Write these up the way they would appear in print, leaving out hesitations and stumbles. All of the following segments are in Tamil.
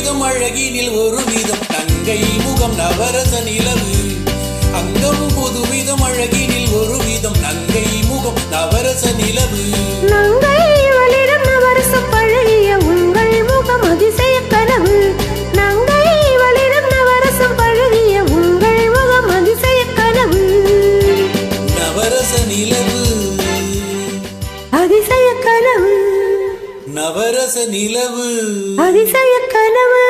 புதுவிதம் அழகினில் ஒரு விதம் நங்கை முகம் நவரச நிலவு அங்கம் புதுவிதம் அழகினில் ஒரு விதம் நங்கை முகம் நவரச நிலவு நங்கை வளிடம் நவரச பழகிய உங்கள் முகம் அதிசய கனவு நங்கை வளிடம் நவரசம் பழகிய உங்கள் முகம் அதிசய கனவு நவரச நிலவு அதிசய கனவு நவரச நிலவு அதிசய கனவு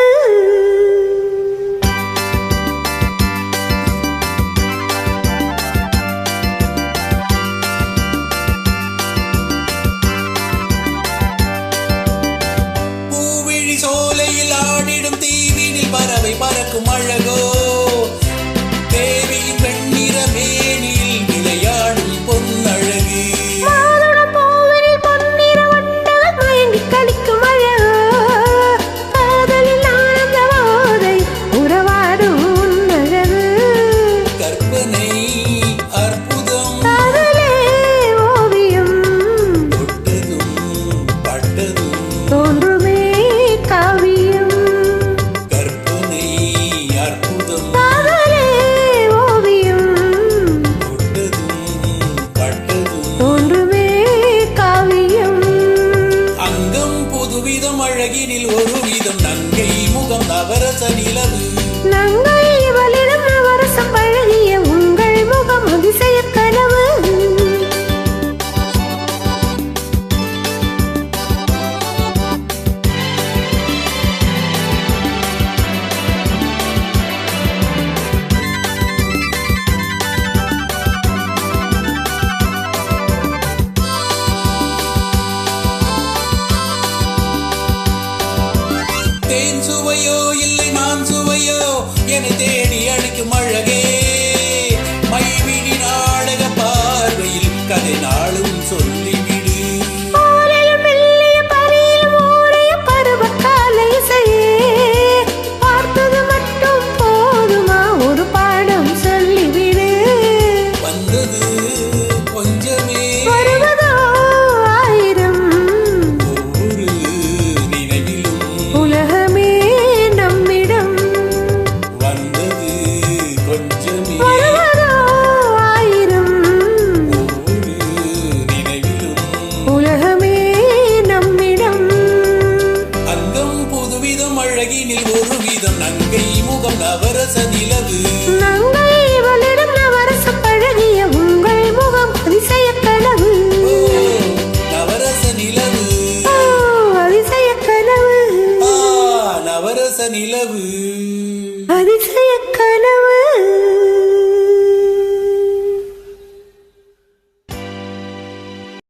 பூவிழி சோலையில் ஆடிடும் தீவினில் பறவை பறக்கும் அழகோ தேவியின் வெண்ணிற மேனில் விளையாடும் பொன்னழகு கற்பனை அற்புதம் ஓவியம் தொட்டதும் பட்டதும் தோன்றுமே காவியம் கற்பனை அற்புதம் ஓவியம் தொட்டதும் பட்டதும் தோன்றுமே காவியம் அங்கம் புதுவிதம் அழகினில் ஒரு விதம் நங்கை முகம் நவரச நிலவு நங்கை வளிடம் நவரசம் பழகிய உங்கள் முகம் அதிசய கனவு தேன் சுவையோ இல்லை நான் சுவையோ என்னை தேடி அழைக்கும் அழகே மைவிழி நாடக பார்வையில் கதை நாளும் சொல்லிவிடு பருவகால இசையே பார்த்தது மட்டும் போதுமா ஒரு பாடம் சொல்லிவிடு வந்தது கொஞ்சமே வருவதோ ஆயிரம் ஒவ்வொரு நினைவிலும் உலகமே நம்மிடம் வந்தது கொஞ்சமே வருவதோ ஆயிரம் ஒவ்வொரு நினைவிலும் உலகமே நம்மிடம் அங்கம் புதுவிதம் அழகினில் ஒரு விதம் நங்கை முகம் நவரச நிலவு நங்கை வளிடம் நவரச பழகிய உங்கள் முகம் அதிசய கனவு ஓ, நவரச நிலவு அதிசய கனவு நவரச நிலவு அதிசய கனவு